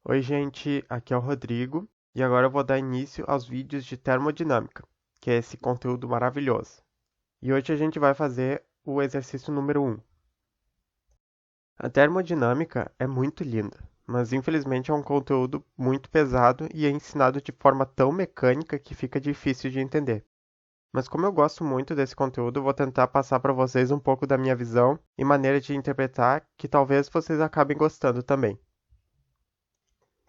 Oi, gente, aqui é o Rodrigo e agora eu vou dar início aos vídeos de termodinâmica, que é esse conteúdo maravilhoso. E hoje a gente vai fazer o exercício número 1. A termodinâmica é muito linda, mas infelizmente é um conteúdo muito pesado e é ensinado de forma tão mecânica que fica difícil de entender. Mas como eu gosto muito desse conteúdo, eu vou tentar passar para vocês um pouco da minha visão e maneira de interpretar que talvez vocês acabem gostando também.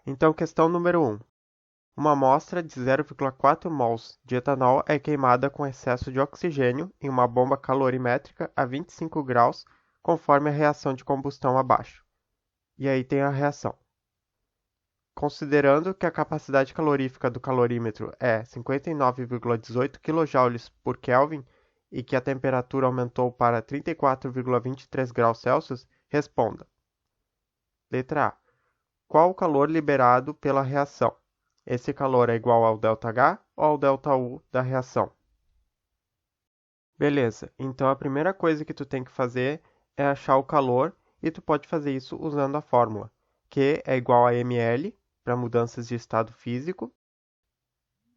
Então, questão número 1. Uma amostra de 0,4 mols de etanol é queimada com excesso de oxigênio em uma bomba calorimétrica a 25 graus, conforme a reação de combustão abaixo. E aí tem a reação. Considerando que a capacidade calorífica do calorímetro é 59,18 kJ por Kelvin e que a temperatura aumentou para 34,23 graus Celsius, responda. Letra A. Qual o calor liberado pela reação? Esse calor é igual ao ΔH ou ao ΔU da reação? Beleza, então a primeira coisa que tu tem que fazer é achar o calor e tu pode fazer isso usando a fórmula. Q é igual a ml para mudanças de estado físico,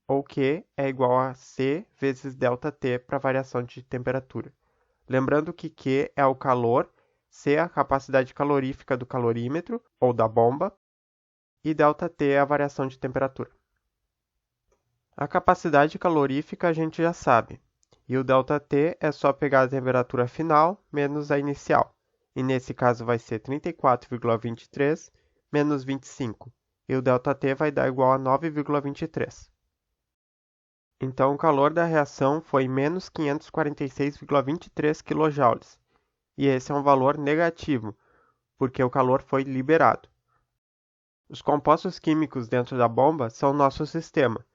ou Q é igual a C vezes ΔT para variação de temperatura. Lembrando que Q é o calor, C é a capacidade calorífica do calorímetro ou da bomba, e ΔT é a variação de temperatura. A capacidade calorífica a gente já sabe, e o ΔT é só pegar a temperatura final menos a inicial, e nesse caso vai ser 34,23 menos 25, e o ΔT vai dar igual a 9,23. Então o calor da reação foi menos 546,23 kJ, e esse é um valor negativo, porque o calor foi liberado. Os compostos químicos dentro da bomba são nosso sistema.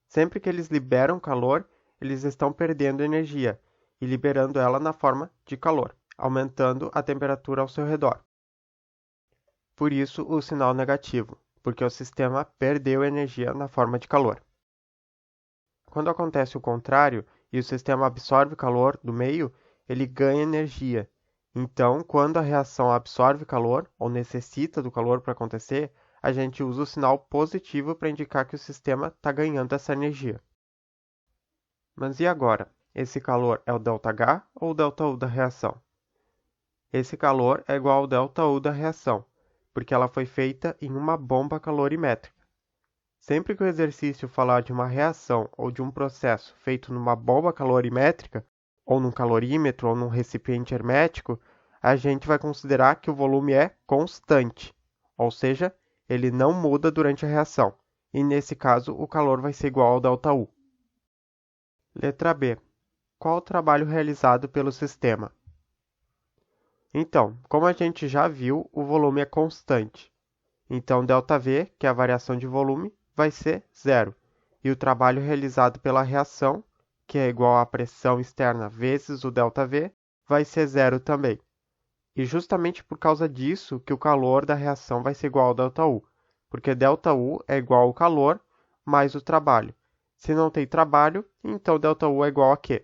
Sempre que eles liberam calor, eles estão perdendo energia e liberando ela na forma de calor, aumentando a temperatura ao seu redor. Por isso, o sinal negativo, porque o sistema perdeu energia na forma de calor. Quando acontece o contrário e o sistema absorve calor do meio, ele ganha energia. Então, quando a reação absorve calor ou necessita do calor para acontecer, a gente usa o sinal positivo para indicar que o sistema está ganhando essa energia. Mas e agora? Esse calor é o ΔH ou o ΔU da reação? Esse calor é igual ao ΔU da reação, porque ela foi feita em uma bomba calorimétrica. Sempre que o exercício falar de uma reação ou de um processo feito numa bomba calorimétrica, ou num calorímetro ou num recipiente hermético, a gente vai considerar que o volume é constante, ou seja, ele não muda durante a reação, e nesse caso o calor vai ser igual ao ΔU. Letra B. Qual o trabalho realizado pelo sistema? Então, como a gente já viu, o volume é constante. Então, ΔV, que é a variação de volume, vai ser zero. E o trabalho realizado pela reação, que é igual à pressão externa vezes o ΔV, vai ser zero também. E justamente por causa disso que o calor da reação vai ser igual ao ΔU, porque ΔU é igual ao calor mais o trabalho. Se não tem trabalho, então ΔU é igual a Q.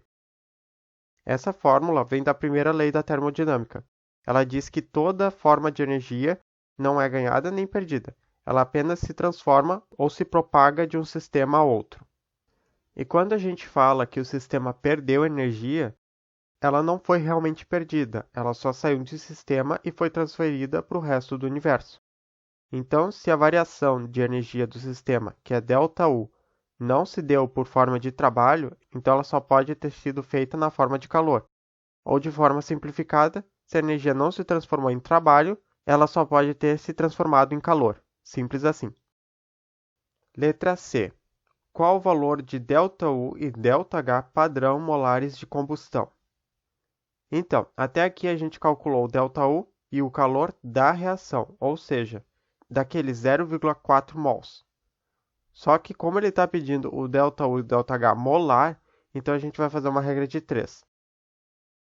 Essa fórmula vem da primeira lei da termodinâmica. Ela diz que toda forma de energia não é ganhada nem perdida. Ela apenas se transforma ou se propaga de um sistema a outro. E quando a gente fala que o sistema perdeu energia, ela não foi realmente perdida, ela só saiu do sistema e foi transferida para o resto do universo. Então, se a variação de energia do sistema, que é ΔU, não se deu por forma de trabalho, então ela só pode ter sido feita na forma de calor. Ou de forma simplificada, se a energia não se transformou em trabalho, ela só pode ter se transformado em calor. Simples assim. Letra C. Qual o valor de ΔU e ΔH padrão molares de combustão? Então, até aqui a gente calculou o ΔU e o calor da reação, ou seja, daqueles 0,4 mols. Só que como ele está pedindo o ΔU e o ΔH molar, então a gente vai fazer uma regra de 3.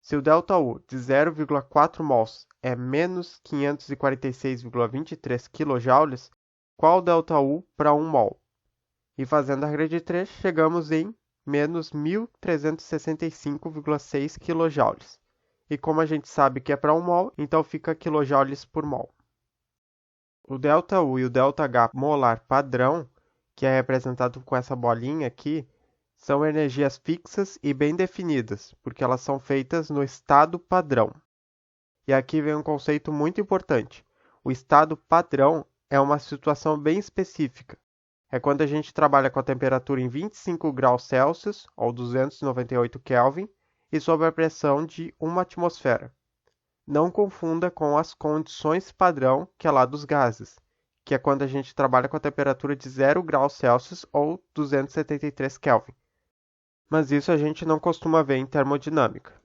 Se o ΔU de 0,4 mols é menos 546,23 kJ, qual o ΔU para 1 mol? E fazendo a regra de 3, chegamos em menos 1.365,6 kJ. E como a gente sabe que é para 1 mol, então fica kJ por mol. O ΔU e o ΔH molar padrão, que é representado com essa bolinha aqui, são energias fixas e bem definidas, porque elas são feitas no estado padrão. E aqui vem um conceito muito importante. O estado padrão é uma situação bem específica. É quando a gente trabalha com a temperatura em 25 graus Celsius, ou 298 Kelvin, e sob a pressão de uma atmosfera. Não confunda com as condições padrão, que é lá dos gases, que é quando a gente trabalha com a temperatura de 0 graus Celsius ou 273 Kelvin. Mas isso a gente não costuma ver em termodinâmica.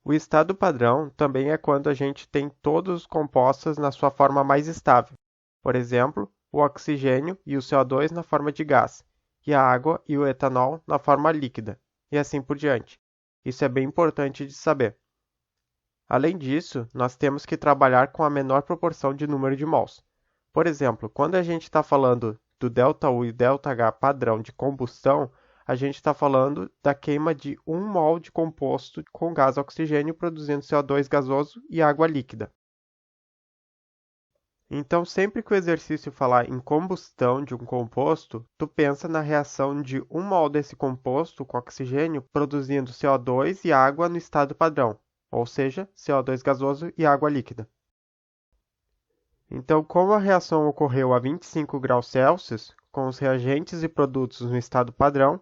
O estado padrão também é quando a gente tem todos os compostos na sua forma mais estável. Por exemplo, o oxigênio e o CO2 na forma de gás, e a água e o etanol na forma líquida, e assim por diante. Isso é bem importante de saber. Além disso, nós temos que trabalhar com a menor proporção de número de mols. Por exemplo, quando a gente está falando do ΔU e ΔH padrão de combustão, a gente está falando da queima de 1 mol de composto com gás oxigênio produzindo CO2 gasoso e água líquida. Então, sempre que o exercício falar em combustão de um composto, tu pensa na reação de 1 mol desse composto com oxigênio produzindo CO2 e água no estado padrão, ou seja, CO2 gasoso e água líquida. Então, como a reação ocorreu a 25 graus Celsius, com os reagentes e produtos no estado padrão,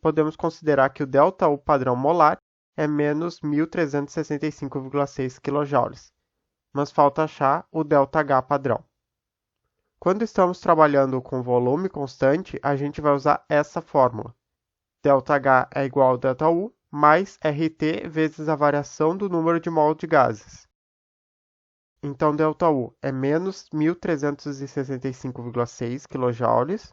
podemos considerar que o ΔU padrão molar é menos 1.365,6 kJ, mas falta achar o ΔH padrão. Quando estamos trabalhando com volume constante, a gente vai usar essa fórmula. ΔH é igual ao ΔU mais RT vezes a variação do número de mol de gases. Então, ΔU é menos 1.365,6 kJ.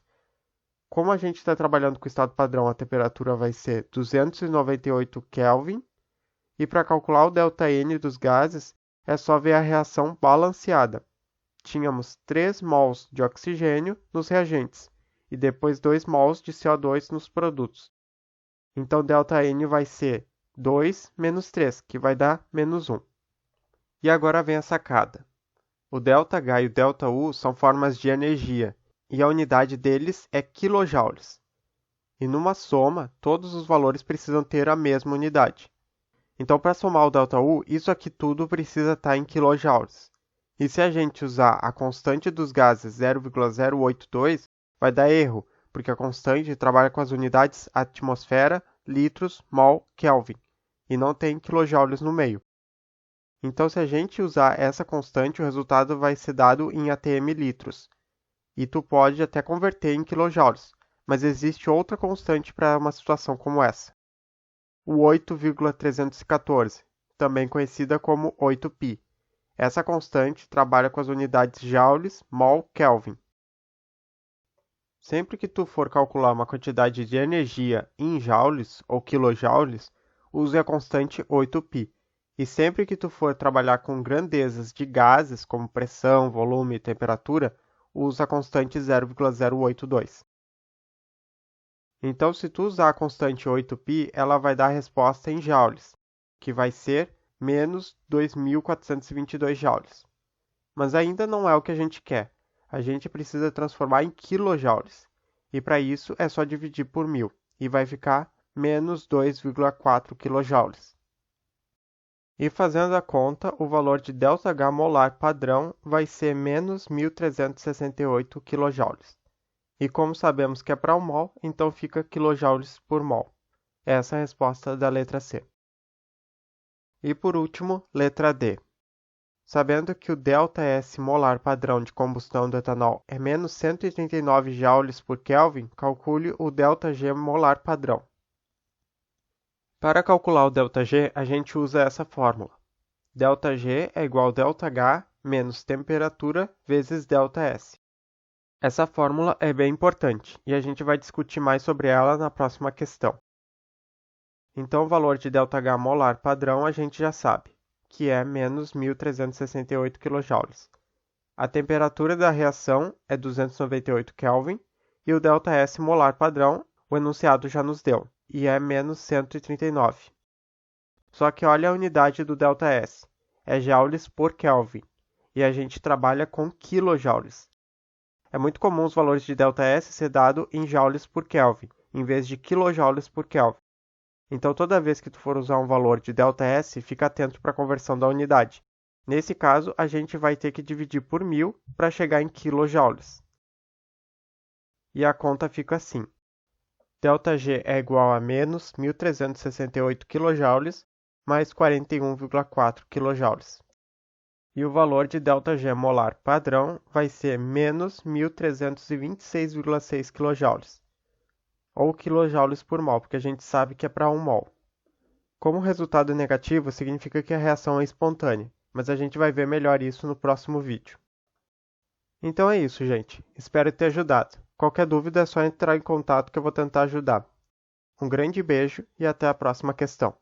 Como a gente está trabalhando com o estado padrão, a temperatura vai ser 298 Kelvin. E para calcular o ΔN dos gases, é só ver a reação balanceada. Tínhamos 3 mols de oxigênio nos reagentes e depois 2 mols de CO2 nos produtos. Então, ΔN vai ser 2 menos 3, que vai dar menos 1. E agora vem a sacada. O ΔH e o ΔU são formas de energia, e a unidade deles é quilojoules. E numa soma, todos os valores precisam ter a mesma unidade. Então, para somar o ΔU, isso aqui tudo precisa estar em quilojoules. E se a gente usar a constante dos gases 0,082, vai dar erro, porque a constante trabalha com as unidades atmosfera, litros, mol, Kelvin, e não tem quilojoules no meio. Então, se a gente usar essa constante, o resultado vai ser dado em ATM litros. E tu pode até converter em quilojoules, mas existe outra constante para uma situação como essa. O 8,314, também conhecida como 8π. Essa constante trabalha com as unidades joules, mol, Kelvin. Sempre que tu for calcular uma quantidade de energia em joules ou quilojoules, use a constante 8π. E sempre que tu for trabalhar com grandezas de gases, como pressão, volume e temperatura, usa a constante 0,082. Então, se tu usar a constante 8π, ela vai dar a resposta em joules, que vai ser menos 2.422 joules. Mas ainda não é o que a gente quer. A gente precisa transformar em quilojoules. E para isso é só dividir por 1.000, e vai ficar menos 2,4 kJ. E fazendo a conta, o valor de ΔH molar padrão vai ser menos 1.368 kJ. E como sabemos que é para um mol, então fica quilojoules por mol. Essa é a resposta da letra C. E por último, letra D. Sabendo que o ΔS molar padrão de combustão do etanol é menos 139 joules por Kelvin, calcule o ΔG molar padrão. Para calcular o ΔG, a gente usa essa fórmula. ΔG é igual a ΔH menos temperatura vezes ΔS. Essa fórmula é bem importante e a gente vai discutir mais sobre ela na próxima questão. Então, o valor de ΔH molar padrão a gente já sabe, que é menos 1.368 kJ. A temperatura da reação é 298 Kelvin e o ΔS molar padrão, o enunciado já nos deu, e é menos 139. Só que olha a unidade do ΔS, é joules por Kelvin. e a gente trabalha com quilojoules. É muito comum os valores de ΔS ser dado em joules por Kelvin, em vez de quilojoules por Kelvin. Então, toda vez que tu for usar um valor de ΔS, fica atento para a conversão da unidade. Nesse caso, a gente vai ter que dividir por 1000 para chegar em quilojoules. E a conta fica assim. ΔG é igual a menos 1.368 kJ mais 41,4 kJ. E o valor de ΔG molar padrão vai ser menos 1.326,6 kJ. Ou quilojoules por mol, porque a gente sabe que é para 1 mol. Como o resultado é negativo, significa que a reação é espontânea, mas a gente vai ver melhor isso no próximo vídeo. Então é isso, gente. Espero ter ajudado. Qualquer dúvida é só entrar em contato que eu vou tentar ajudar. Um grande beijo e até a próxima questão.